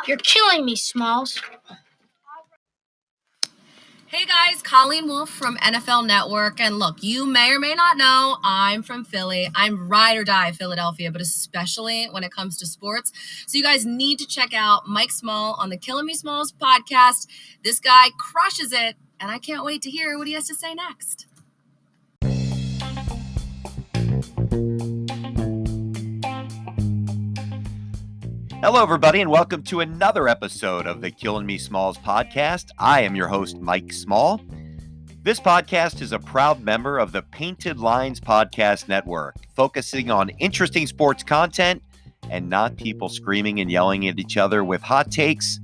You're killing me, Smallz. Hey guys, Colleen Wolfe from NFL Network. And look, you may or may not know, I'm from Philly. I'm ride or die Philadelphia, but especially when it comes to sports. So you guys need to check out Mike Small on the Killin Me Smallz podcast. This guy crushes it, and I can't wait to hear what he has to say next. Hello, everybody, and welcome to another episode of the Killin Me Smallz Podcast. I am your host, Mike Small. This podcast is a proud member of the Painted Lines Podcast Network, focusing on interesting sports content and not people screaming and yelling at each other with hot takes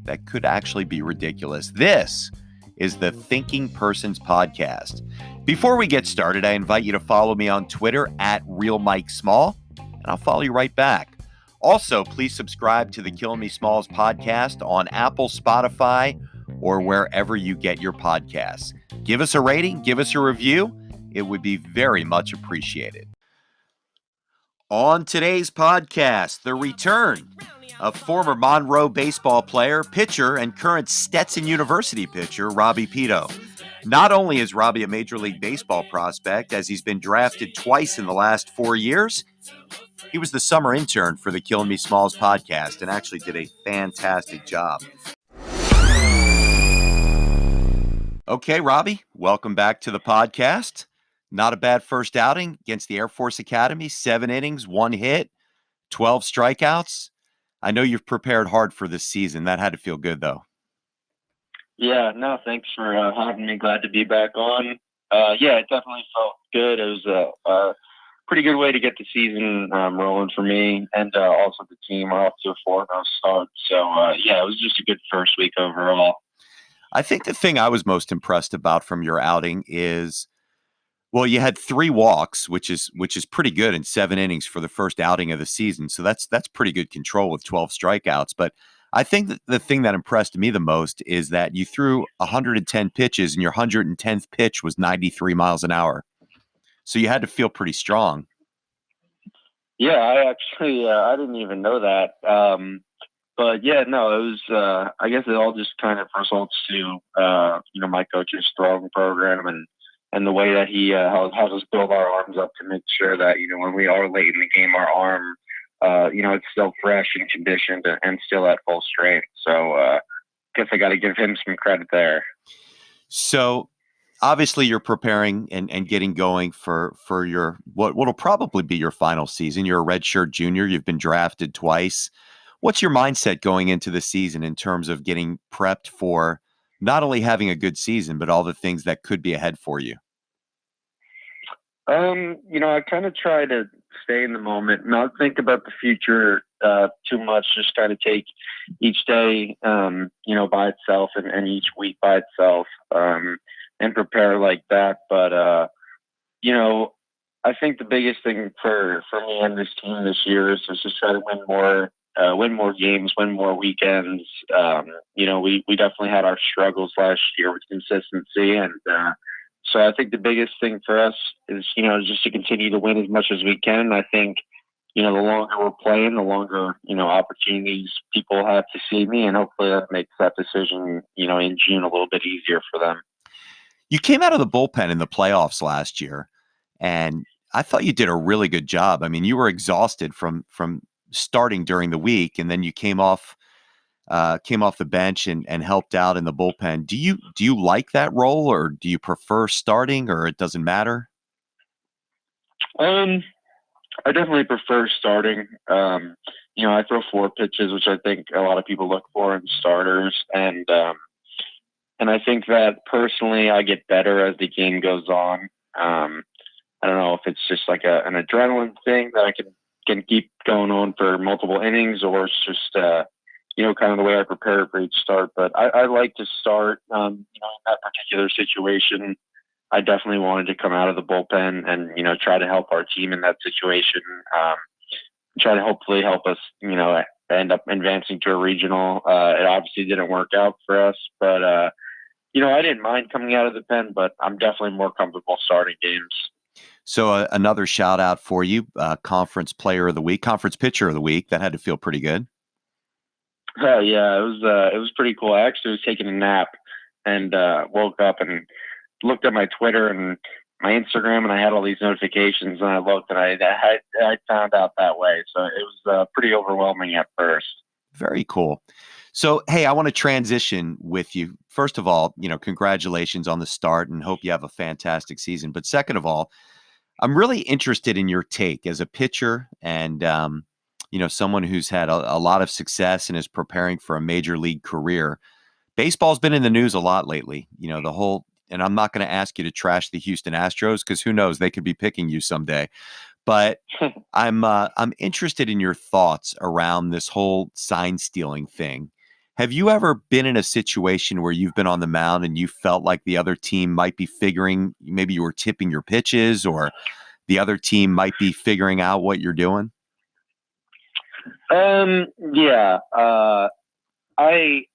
that could actually be ridiculous. This is the Thinking Persons Podcast. Before we get started, I invite you to follow me on Twitter at RealMikeSmall, and I'll follow you right back. Also, please subscribe to the Killn Me Smallz Podcast on Apple, Spotify, or wherever you get your podcasts. Give us a rating, give us a review. It would be very much appreciated. On today's podcast, the return of former Monroe baseball player, pitcher, and current Stetson University pitcher, Robbie Peto. Not only is Robbie a Major League Baseball prospect, as he's been drafted twice in the last 4 years, he was the summer intern for the Killn Me Smallz podcast and actually did a fantastic job. Okay, Robbie, welcome back to the podcast. Not a bad first outing against the Air Force Academy. 7 innings, 1 hit, 12 strikeouts. I know you've prepared hard for this season. That had to feel good, though. Yeah, no, thanks for having me. Glad to be back on. Yeah, it definitely felt good. It was a pretty good way to get the season rolling for me and also the team. We're off to a 4-0 start. So, yeah, it was just a good first week overall. I think the thing I was most impressed about from your outing is, well, you had 3 walks, which is pretty good in 7 innings for the first outing of the season. So that's pretty good control with 12 strikeouts. But I think that the thing that impressed me the most is that you threw 110 pitches and your 110th pitch was 93 miles an hour. So you had to feel pretty strong. Yeah, I actually I didn't even know that. But yeah, no, it was. I guess it all just kind of results to my coach's throwing program and the way that he has us build our arms up to make sure that when we are late in the game, our arm it's still fresh and conditioned and still at full strength. So guess I got to give him some credit there. So obviously you're preparing and getting going for your what'll probably be your final season. You're a redshirt junior. You've been drafted twice. What's your mindset going into the season in terms of getting prepped for not only having a good season, but all the things that could be ahead for you? I kind of try to stay in the moment, not think about the future too much, just kind of take each day, by itself and each week by itself, and prepare like that. But, I think the biggest thing for me and this team this year is just try to win more games, win more weekends. We definitely had our struggles last year with consistency. And so I think the biggest thing for us is, just to continue to win as much as we can. I think, the longer we're playing, the longer, opportunities people have to see me. And hopefully that makes that decision, in June a little bit easier for them. You came out of the bullpen in the playoffs last year, and I thought you did a really good job. I mean, you were exhausted from starting during the week, and then you came off the bench and helped out in the bullpen. Do you like that role, or do you prefer starting, or it doesn't matter? I definitely prefer starting. I throw 4 pitches, which I think a lot of people look for in starters, and I think that personally I get better as the game goes on. I don't know if it's just like an adrenaline thing that I can keep going on for multiple innings, or it's just kind of the way I prepare for each start. But I like to start. In that particular situation, I definitely wanted to come out of the bullpen and try to help our team in that situation. Try to hopefully help us end up advancing to a regional. It obviously didn't work out for us, but I didn't mind coming out of the pen, but I'm definitely more comfortable starting games. So another shout out for you, Conference Pitcher of the Week. That had to feel pretty good. Oh yeah, it was pretty cool. I actually was taking a nap and woke up and looked at my Twitter and my Instagram, and I had all these notifications, and I looked, and I found out that way. So it was pretty overwhelming at first. Very cool. So, hey, I want to transition with you. First of all, congratulations on the start and hope you have a fantastic season. But second of all, I'm really interested in your take as a pitcher and, someone who's had a lot of success and is preparing for a major league career. Baseball's been in the news a lot lately. And I'm not going to ask you to trash the Houston Astros because who knows, they could be picking you someday. But I'm interested in your thoughts around this whole sign stealing thing. Have you ever been in a situation where you've been on the mound and you felt like the other team might be figuring, maybe you were tipping your pitches or the other team might be figuring out what you're doing? Yeah. I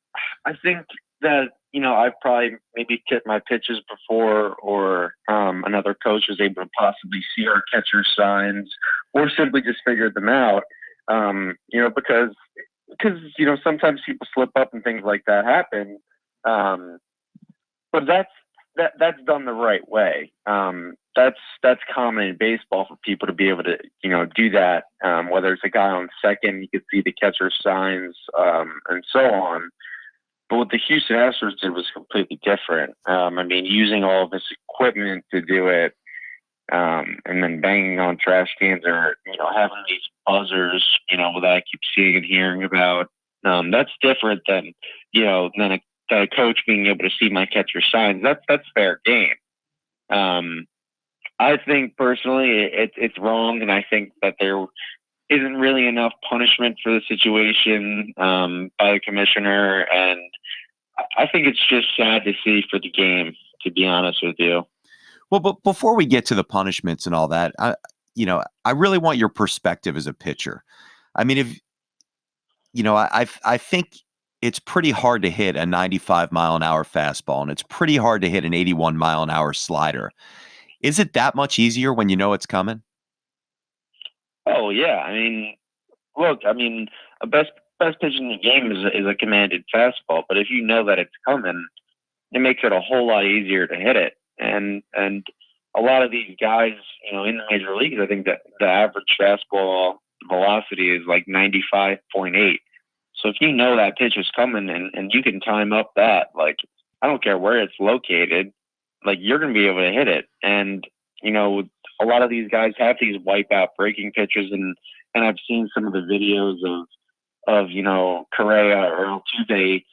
think that, I've probably maybe tipped my pitches before, or another coach was able to possibly see our catcher signs or simply just figured them out. Because sometimes people slip up and things like that happen. But that's done the right way. That's common in baseball for people to be able to, do that. Whether it's a guy on second, you could see the catcher signs, and so on. But what the Houston Astros did was completely different. Using all of this equipment to do it, and then banging on trash cans or, having these buzzers, that I keep seeing and hearing about. That's different than a coach being able to see my catcher signs. That's fair game. I think personally it's wrong, and I think that there isn't really enough punishment for the situation by the commissioner, and I think it's just sad to see for the game, to be honest with you. Well, but before we get to the punishments and all that, I really want your perspective as a pitcher. I mean, I think it's pretty hard to hit a 95 mile an hour fastball, and it's pretty hard to hit an 81 mile an hour slider. Is it that much easier when you know it's coming? Oh yeah, look, a best pitch in the game is a commanded fastball, but if you know that it's coming, it makes it a whole lot easier to hit it. And a lot of these guys, in the major leagues, I think that the average fastball velocity is like 95.8. So if you know that pitch is coming and you can time up that, like, I don't care where it's located, like, you're going to be able to hit it. And, a lot of these guys have these wipeout breaking pitches, and I've seen some of the videos of Correa or Altuve,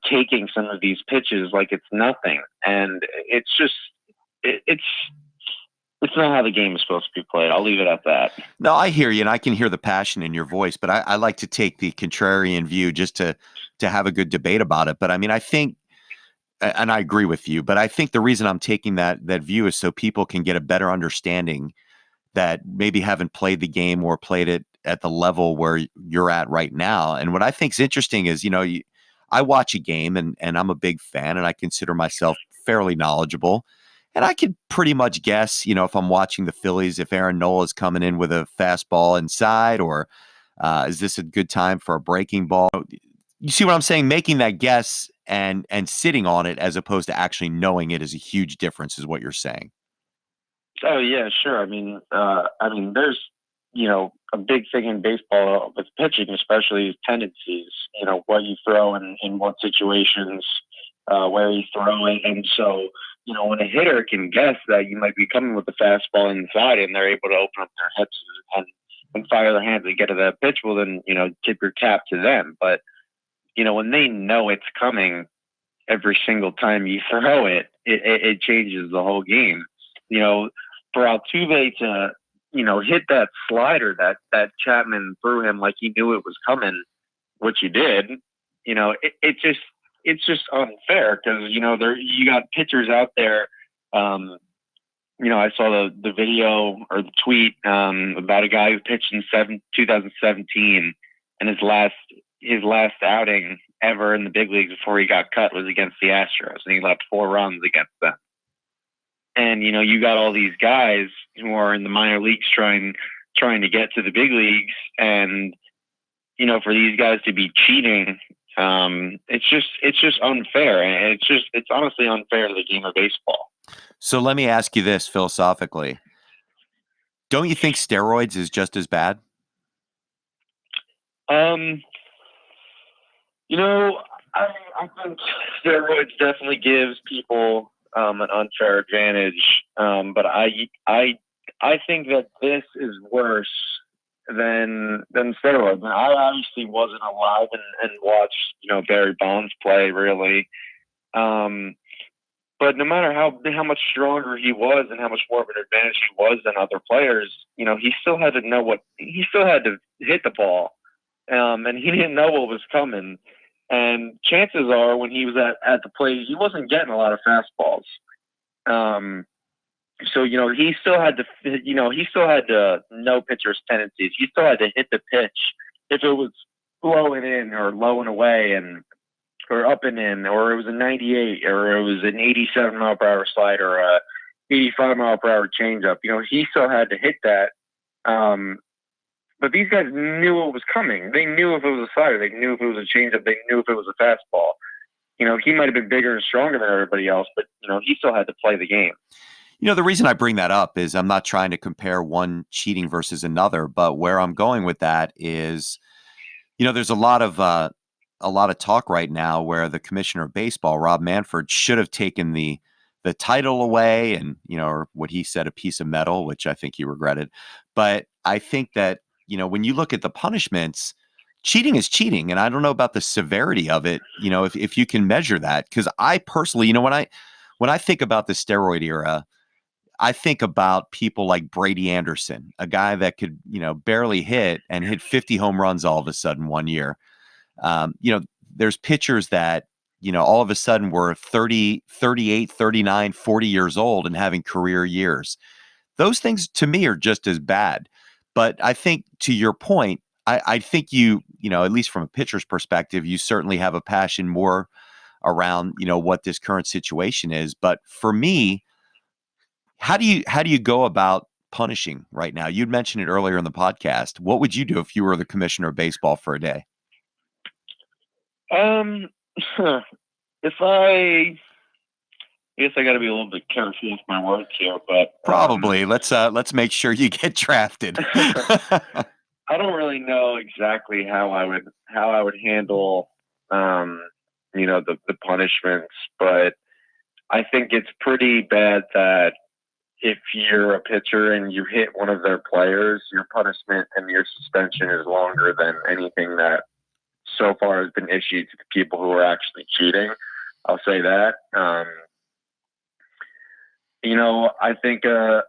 taking some of these pitches like it's nothing. And it's just, it's not how the game is supposed to be played. I'll leave it at that. No, I hear you, and I can hear the passion in your voice, but I like to take the contrarian view just to have a good debate about it. But I think, and I agree with you, but I think the reason I'm taking that view is so people can get a better understanding that maybe haven't played the game or played it at the level where you're at right now. And what I think is interesting is, I watch a game and I'm a big fan, and I consider myself fairly knowledgeable. And I could pretty much guess, if I'm watching the Phillies, if Aaron Nola is coming in with a fastball inside, or is this a good time for a breaking ball? You see what I'm saying? Making that guess and sitting on it as opposed to actually knowing it is a huge difference, is what you're saying. Oh yeah, sure. There's, a big thing in baseball with pitching, especially, is tendencies. What you throw in what situations, where you throw it, and so when a hitter can guess that you might be coming with the fastball inside, and they're able to open up their hips and fire their hands and get to that pitch, well then tip your cap to them. But when they know it's coming every single time you throw it, it changes the whole game. For Altuve to, hit that slider that Chapman threw him like he knew it was coming, which he did, it's just unfair because, you got pitchers out there. I saw the video or the tweet about a guy who pitched in 2017, and his last outing ever in the big leagues before he got cut was against the Astros, and he left 4 runs against them. And you got all these guys who are in the minor leagues trying to get to the big leagues, and for these guys to be cheating, it's just unfair, and it's honestly unfair to the game of baseball. So let me ask you this philosophically. Don't you think steroids is just as bad? I think steroids definitely gives people an unfair advantage, but I think that this is worse than steroids. And I obviously wasn't alive and watched Barry Bonds play really, but no matter how much stronger he was and how much more of an advantage he was than other players, he still had to hit the ball, and he didn't know what was coming. And chances are, when he was at the plate, he wasn't getting a lot of fastballs. So he still had to know pitcher's tendencies. He still had to hit the pitch if it was blowing in or low and away, or up and in, or it was a 98, or it was an 87 mile per hour slide, or a 85 mile per hour changeup. He still had to hit that. But these guys knew what was coming. They knew if it was a slider. They knew if it was a changeup. They knew if it was a fastball. He might have been bigger and stronger than everybody else, but, he still had to play the game. The reason I bring that up is I'm not trying to compare one cheating versus another, but where I'm going with that is, there's a lot of talk right now where the commissioner of baseball, Rob Manfred, should have taken the title away and, or what he said, a piece of metal, which I think he regretted. But I think that, when you look at the punishments, cheating is cheating. And I don't know about the severity of it, if you can measure that. Because I personally, when I think about the steroid era, I think about people like Brady Anderson, a guy that could, barely hit and hit 50 home runs all of a sudden one year. There's pitchers that, all of a sudden were 30, 38, 39, 40 years old and having career years. Those things to me are just as bad. But I think, to your point, I think at least from a pitcher's perspective, you certainly have a passion more around, what this current situation is. But for me, how do you go about punishing right now? You'd mentioned it earlier in the podcast. What would you do if you were the commissioner of baseball for a day? I guess I got to be a little bit careful with my words here, but probably let's make sure you get drafted. I don't really know exactly how I would handle, the punishments, but I think it's pretty bad that if you're a pitcher and you hit one of their players, your punishment and your suspension is longer than anything that so far has been issued to the people who are actually cheating. I'll say that.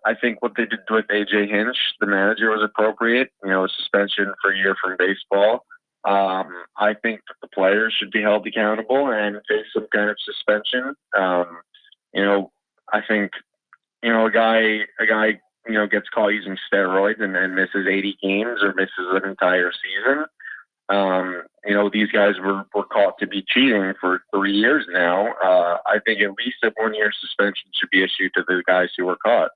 I think what they did with AJ Hinch, the manager, was appropriate. A suspension for a year from baseball. I think that the players should be held accountable and face some kind of suspension. I think a guy gets caught using steroids and misses 80 games or misses an entire season. These guys were caught to be cheating for 3 years now. I think at least a 1-year suspension should be issued to the guys who were caught.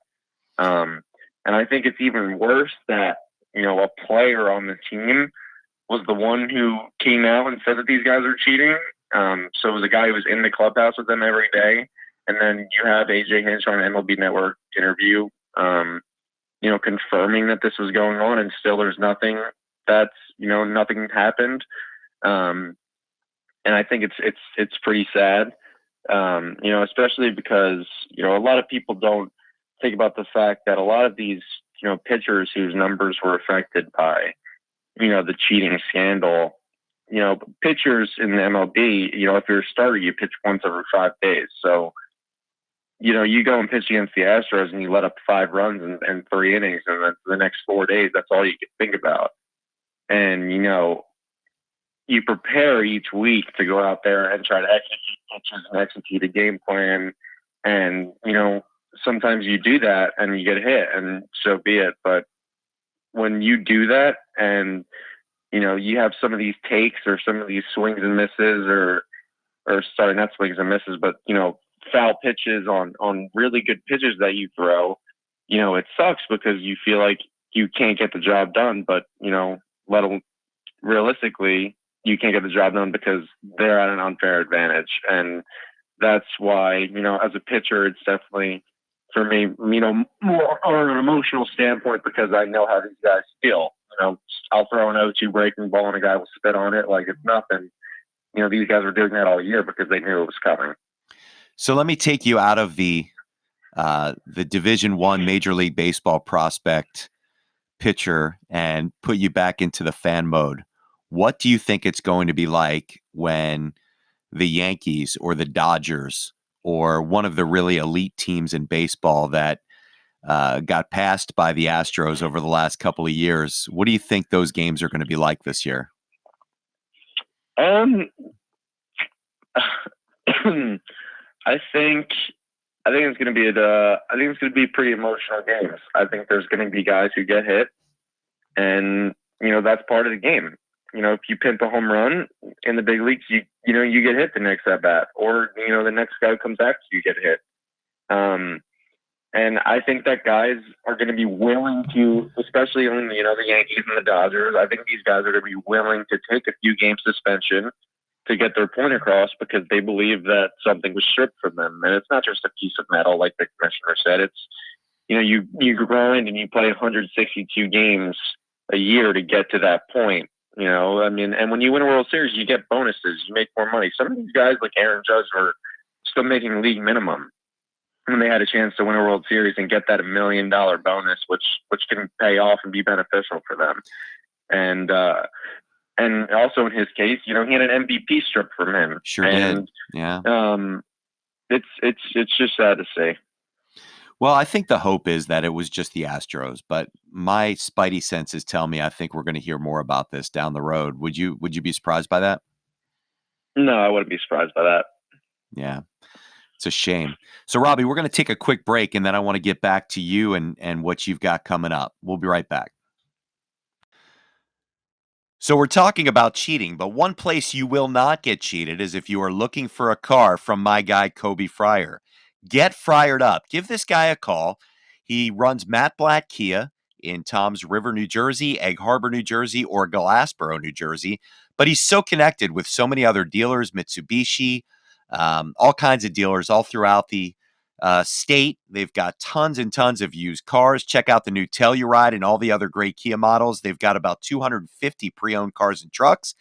And I think it's even worse that, a player on the team was the one who came out and said that these guys are cheating. So it was a guy who was in the clubhouse with them every day. And then you have AJ Hinch on an MLB Network interview, confirming that this was going on, and still there's nothing nothing happened. And I think it's pretty sad, especially because, a lot of people don't think about the fact that a lot of these, pitchers whose numbers were affected by, the cheating scandal, pitchers in the MLB, if you're a starter, you pitch once every 5 days. So, you go and pitch against the Astros and you let up 5 runs in 3 innings, and then the next 4 days, that's all you can think about. And, you prepare each week to go out there and try to execute pitches and execute a game plan. And, sometimes you do that and you get hit, and so be it. But when you do that and, you have some of these takes or some of these swings and misses or sorry, not swings and misses, but, foul pitches on really good pitches that you throw, it sucks because you feel like you can't get the job done, but, realistically, you can't get the job done because they're at an unfair advantage. And that's why, as a pitcher, it's definitely, for me, more on an emotional standpoint, because I know how these guys feel. I'll throw an 0-2 breaking ball and a guy will spit on it like it's nothing. These guys were doing that all year because they knew it was coming. So let me take you out of the Division I Major League Baseball prospect pitcher and put you back into the fan mode. What do you think it's going to be like when the Yankees or the Dodgers or one of the really elite teams in baseball that got passed by the Astros over the last couple of years? What do you think those games are going to be like this year? I think it's going to be pretty emotional games. I think there's going to be guys who get hit, and that's part of the game. If you pimp a home run in the big leagues, you get hit the next at bat, or the next guy who comes after you get hit. And I think that guys are going to be willing to, especially on the Yankees and the Dodgers. I think these guys are going to be willing to take a few game suspension to get their point across, because they believe that something was stripped from them. And it's not just a piece of metal, like the commissioner said. It's, you grind and you play 162 games a year to get to that point. And when you win a World Series, you get bonuses, you make more money. Some of these guys, like Aaron Judge, were still making league minimum when they had a chance to win a World Series and get that $1 million bonus, which can pay off and be beneficial for them. And also in his case, he had an MVP stripped from him. Sure did. Yeah. It's just sad to say. Well, I think the hope is that it was just the Astros, but my spidey senses tell me I think we're going to hear more about this down the road. Would you be surprised by that? No, I wouldn't be surprised by that. Yeah. It's a shame. So, Robbie, we're going to take a quick break, and then I want to get back to you and what you've got coming up. We'll be right back. So we're talking about cheating, but one place you will not get cheated is if you are looking for a car from my guy, Kobe Fryer. Get fired up. Give this guy a call. He runs Matt Blatt Kia in Toms River, New Jersey, Egg Harbor, New Jersey, or Glassboro, New Jersey. But he's so connected with so many other dealers, Mitsubishi, all kinds of dealers all throughout the state. They've got tons and tons of used cars. Check out the new Telluride and all the other great Kia models. They've got about 250 pre-owned cars and trucks.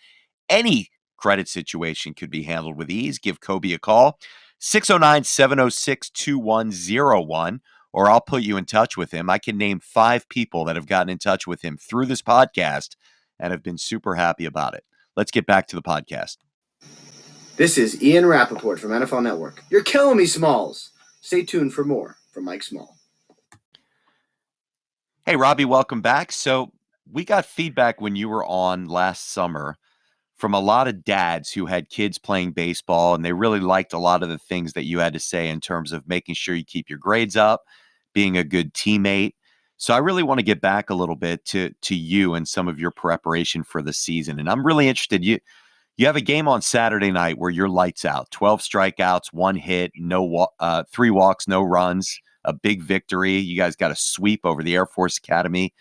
Any credit situation could be handled with ease. Give Kobe a call, 609-706-2101, or I'll put you in touch with him. I can name 5 people that have gotten in touch with him through this podcast and have been super happy about it. Let's get back to the podcast. This is Ian Rappaport from NFL Network. You're killing me, Smalls. Stay tuned for more from Mike Small. Hey, Robbie, welcome back. So we got feedback when you were on last summer from a lot of dads who had kids playing baseball, and they really liked a lot of the things that you had to say in terms of making sure you keep your grades up, being a good teammate. So I really want to get back a little bit to you and some of your preparation for the season. And I'm really interested. You have a game on Saturday night where you're lights out, 12 strikeouts, 1 hit, 3 walks, no runs, a big victory. You guys got a sweep over the Air Force Academy.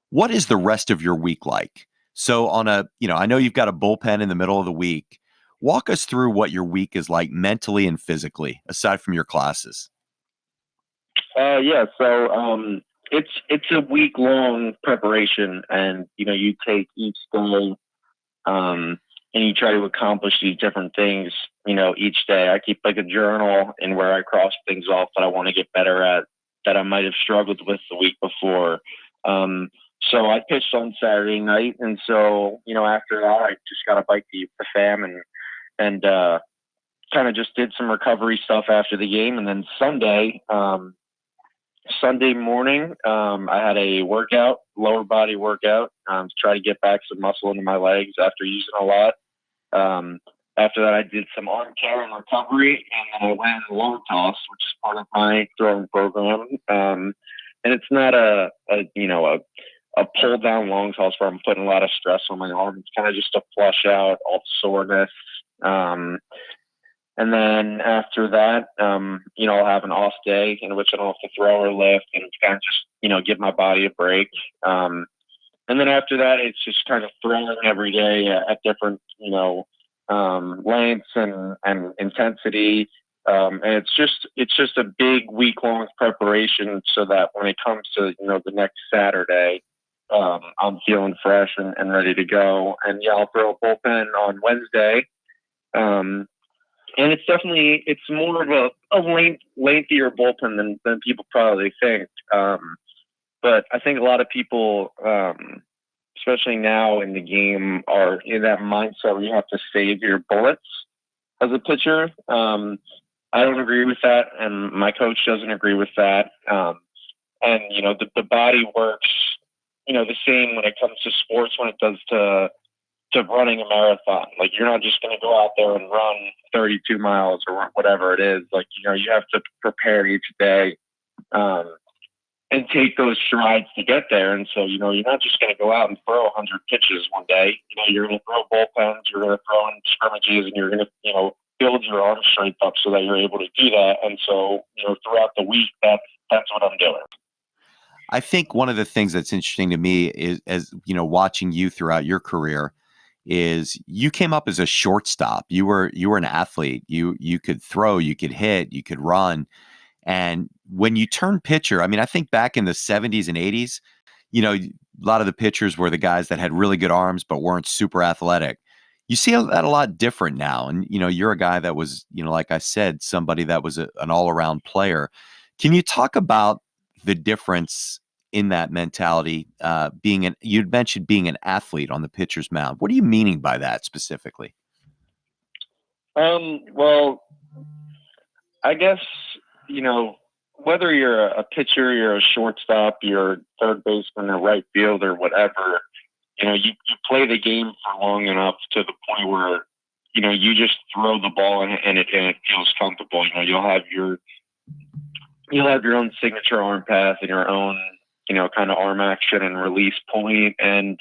What is the rest of your week like? So I know you've got a bullpen in the middle of the week. Walk us through what your week is like mentally and physically, aside from your classes. So it's a week-long preparation, and you take each day and you try to accomplish these different things each day. I keep like a journal and where I cross things off that I want to get better at that I might have struggled with the week before. So I pitched on Saturday night, and so after that I just got a bite to eat with the fam and kind of just did some recovery stuff after the game. And then Sunday morning, I had a workout, lower body workout, to try to get back some muscle into my legs after using a lot. After that, I did some arm care and recovery, and then I went in long toss, which is part of my throwing program. And it's not a pull down long toss where I'm putting a lot of stress on my arm. It's kind of just to flush out all the soreness. And then after that, I'll have an off day in which I don't have to throw or lift and kind of just, give my body a break. And then after that, it's just kind of throwing every day at different, lengths and intensity. And it's just a big week-long preparation so that when it comes to, the next Saturday, I'm feeling fresh and ready to go. And yeah, I'll throw a bullpen on Wednesday. And it's more of a lengthier bullpen than people probably think. But I think a lot of people, especially now in the game, are in that mindset where you have to save your bullets as a pitcher. I don't agree with that, and my coach doesn't agree with that. And the body works, the same when it comes to sports when it does to running a marathon. Like, you're not just going to go out there and run 32 miles or whatever it is. Like, you have to prepare each day and take those strides to get there. And so, you're not just going to go out and throw 100 pitches one day. You're going to throw bullpens, you're going to throw in scrimmages, and you're going to, build your arm strength up so that you're able to do that. And so, throughout the week, that's what I'm doing. I think one of the things that's interesting to me is, as watching you throughout your career, is you came up as a shortstop. You were an athlete. You could throw, you could hit, you could run. And when you turn pitcher, I mean, I think back in the 70s and 80s, a lot of the pitchers were the guys that had really good arms but weren't super athletic. You see that a lot different now. And, you're a guy that was, like I said, somebody that was an all-around player. Can you talk about the difference in that mentality, you'd mentioned being an athlete on the pitcher's mound? What are you meaning by that specifically? Well, I guess, whether you're a pitcher, you're a shortstop, you're third baseman or right field or whatever, you play the game for long enough to the point where, you just throw the ball and it feels comfortable. You'll have your own signature arm pass and your own, kind of arm action and release point. And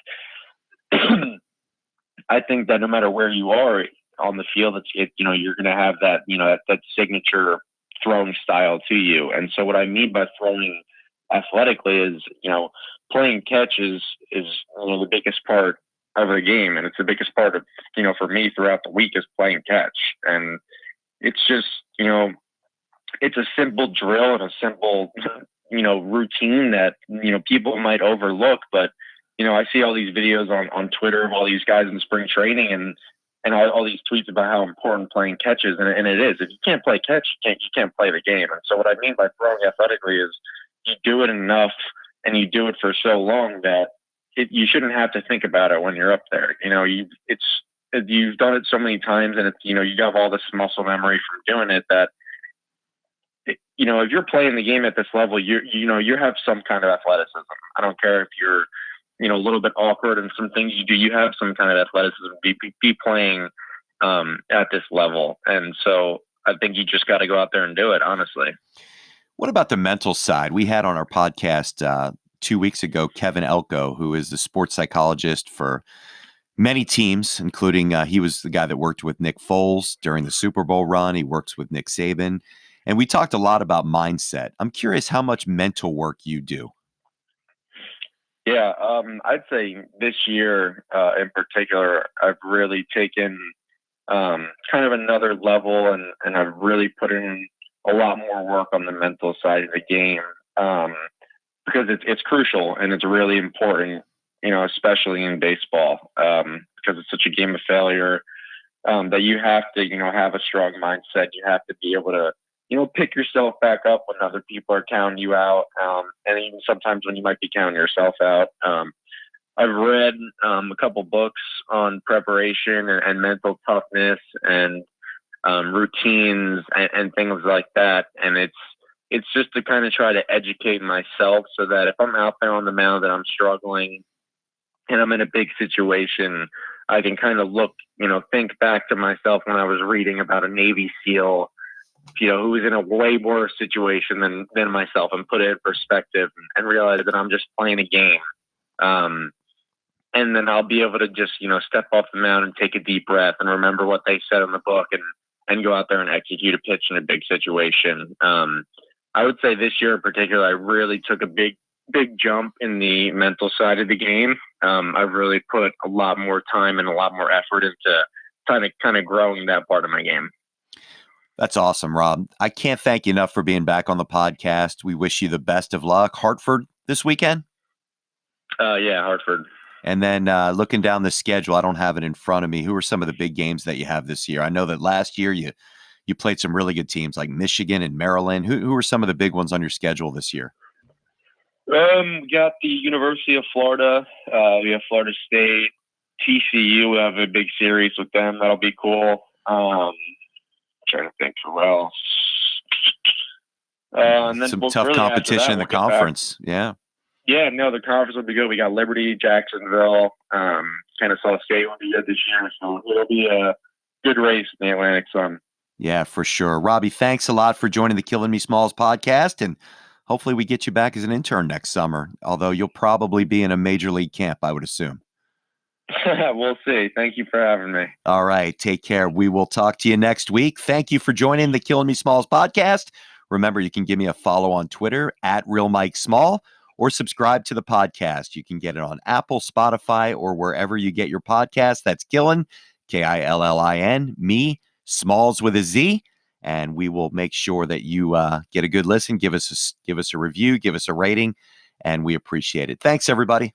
I think that no matter where you are on the field, you're going to have that, that signature throwing style to you. And so what I mean by throwing athletically is, playing catch is the biggest part of the game. And it's the biggest part of, for me throughout the week is playing catch. And it's just, it's a simple drill and a simple, routine that, people might overlook. But, I see all these videos on Twitter of all these guys in spring training and all these tweets about how important playing catch is. And it is. If you can't play catch, you can't play the game. And so what I mean by throwing athletically is you do it enough and you do it for so long that you shouldn't have to think about it when you're up there. You've done it so many times, and it's, you have all this muscle memory from doing it that, if you're playing the game at this level, you have some kind of athleticism. I don't care if you're, a little bit awkward in some things you do, you have some kind of athleticism, be playing at this level. And so I think you just got to go out there and do it, honestly. What about the mental side? We had on our podcast 2 weeks ago, Kevin Elko, who is the sports psychologist for many teams, including he was the guy that worked with Nick Foles during the Super Bowl run. He works with Nick Saban. And we talked a lot about mindset. I'm curious how much mental work you do. Yeah, I'd say this year in particular, I've really taken kind of another level and I've really put in a lot more work on the mental side of the game because it's crucial and it's really important, especially in baseball because it's such a game of failure that you have to, have a strong mindset. You have to be able to, pick yourself back up when other people are counting you out. And even sometimes when you might be counting yourself out. I've read a couple books on preparation and mental toughness and routines and things like that. And it's just to kind of try to educate myself so that if I'm out there on the mound and I'm struggling and I'm in a big situation, I can kind of look, think back to myself when I was reading about a Navy SEAL, who was in a way worse situation than myself and put it in perspective and realize that I'm just playing a game. And then I'll be able to just, step off the mound and take a deep breath and remember what they said in the book and go out there and execute a pitch in a big situation. I would say this year in particular, I really took a big big jump in the mental side of the game. I've really put a lot more time and a lot more effort into kind of growing that part of my game. That's awesome, Rob. I can't thank you enough for being back on the podcast. We wish you the best of luck. Hartford this weekend? Yeah, Hartford. And then looking down the schedule, I don't have it in front of me. Who are some of the big games that you have this year? I know that last year you played some really good teams like Michigan and Maryland. Who are some of the big ones on your schedule this year? We got the University of Florida. We have Florida State, TCU. We have a big series with them. That'll be cool. I'm trying to think who else. And then some we'll tough really competition in the conference. Yeah. Yeah, no, the conference will be good. We got Liberty, Jacksonville, Kennesaw State will be good this year. So it'll be a good race in the Atlantic Sun. Yeah, for sure. Robbie, thanks a lot for joining the Killin Me Smallz podcast, and hopefully we get you back as an intern next summer, although you'll probably be in a major league camp, I would assume. We'll see. Thank you for having me. All right, take care. We will talk to you next week. Thank you for joining the Killin Me Smallz podcast. Remember, you can give me a follow on Twitter at @RealMikeSmall or subscribe to the podcast. You can get it on Apple, Spotify, or wherever you get your podcast. That's Killin, Killin, me, Smallz with a Z, and we will make sure that you get a good listen. Give us a review, give us a rating, and we appreciate it. Thanks, everybody.